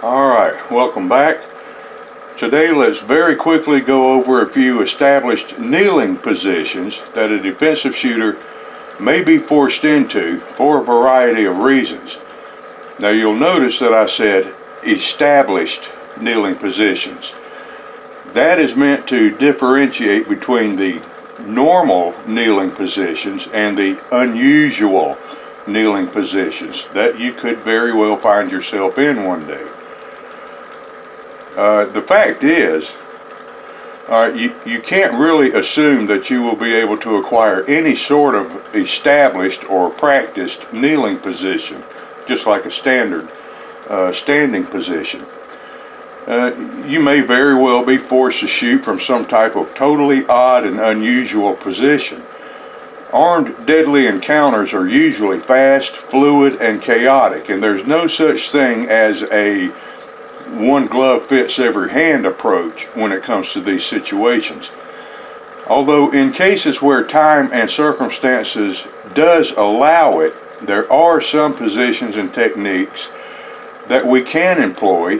Alright, welcome back. Today let's very quickly go over a few established kneeling positions that a defensive shooter may be forced into for a variety of reasons. Now you'll notice that I said established kneeling positions. That is meant to differentiate between the normal kneeling positions and the unusual kneeling positions that you could very well find yourself in one day. The fact is, you can't really assume that you will be able to acquire any sort of established or practiced kneeling position, just like a standard standing position. You may very well be forced to shoot from some type of totally odd and unusual position. Armed deadly encounters are usually fast, fluid, and chaotic, and there's no such thing as a one glove fits every hand approach when it comes to these situations. Although in cases where time and circumstances does allow it, there are some positions and techniques that we can employ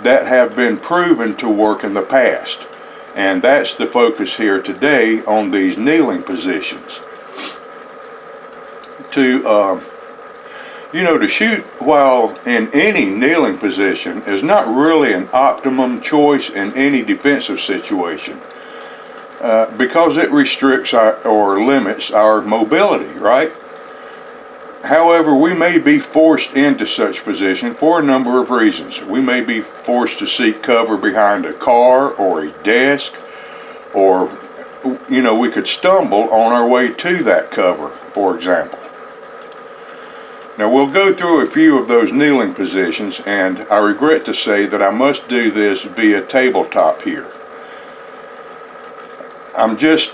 that have been proven to work in the past. And that's the focus here today on these kneeling positions. To shoot while in any kneeling position is not really an optimum choice in any defensive situation because it restricts or limits our mobility, right? However, we may be forced into such position for a number of reasons. We may be forced to seek cover behind a car or a desk, or we could stumble on our way to that cover, for example. Now we'll go through a few of those kneeling positions, and I regret to say that I must do this via tabletop here. I'm just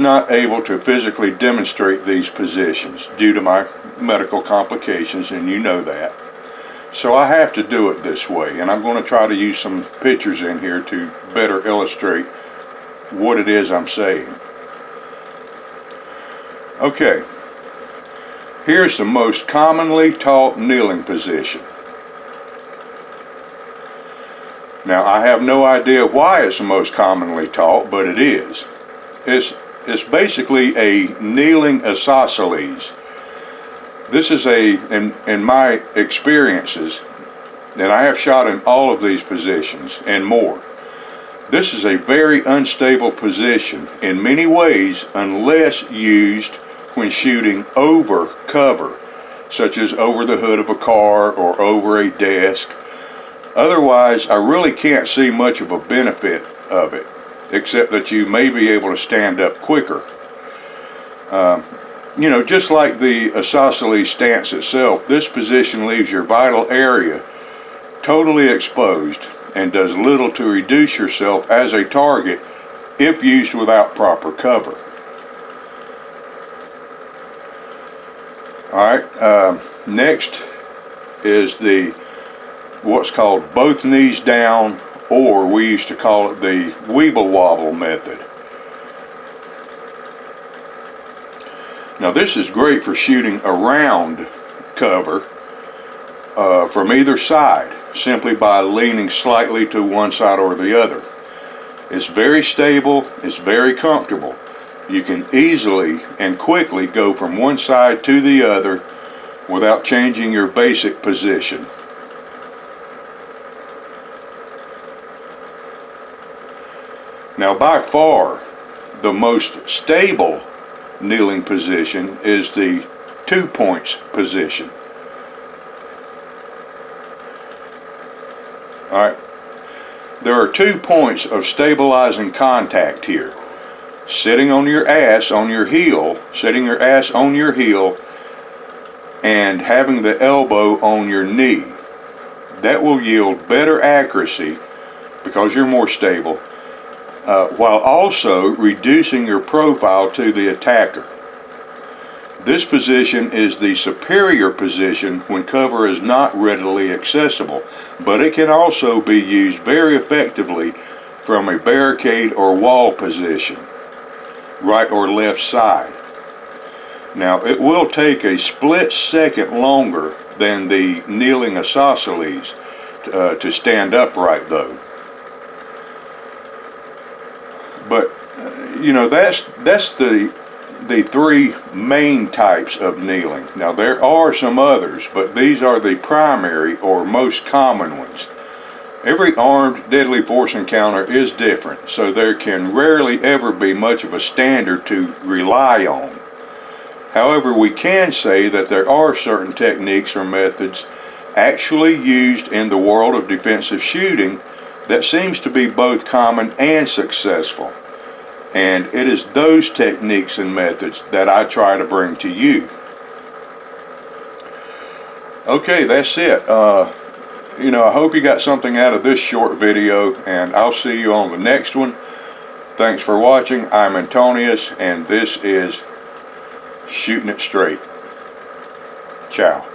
not able to physically demonstrate these positions due to my medical complications, and you know that. So I have to do it this way, and I'm going to try to use some pictures in here to better illustrate what it is I'm saying. Okay. Here's the most commonly taught kneeling position. Now, I have no idea why it's the most commonly taught, but it is. It's basically a kneeling isosceles. This is in my experiences, and I have shot in all of these positions and more. This is a very unstable position in many ways unless used when shooting over cover, such as over the hood of a car or over a desk. Otherwise, I really can't see much of a benefit of it, except that you may be able to stand up quicker. Just like the isosceles stance itself, this position leaves your vital area totally exposed and does little to reduce yourself as a target if used without proper cover. Alright, next is what's called both knees down, or we used to call it the weeble wobble method. Now this is great for shooting around cover from either side, simply by leaning slightly to one side or the other. It's very stable, it's very comfortable. You can easily and quickly go from one side to the other without changing your basic position. Now, by far, the most stable kneeling position is the 2 points position. Alright, there are 2 points of stabilizing contact here. Sitting on your ass on your heel, setting your ass on your heel, and having the elbow on your knee. That will yield better accuracy because you're more stable, while also reducing your profile to the attacker. This position is the superior position when cover is not readily accessible, but it can also be used very effectively from a barricade or wall position, right or left side. Now, it will take a split second longer than the kneeling isosceles to stand upright though. But you know, that's the three main types of kneeling. Now there are some others, but these are the primary or most common ones. Every armed deadly force encounter is different, so there can rarely ever be much of a standard to rely on. However, we can say that there are certain techniques or methods actually used in the world of defensive shooting that seems to be both common and successful. And it is those techniques and methods that I try to bring to you. Okay, that's it. You know, I hope you got something out of this short video, and I'll see you on the next one. Thanks for watching. I'm Antonius, and this is Shooting It Straight. Ciao.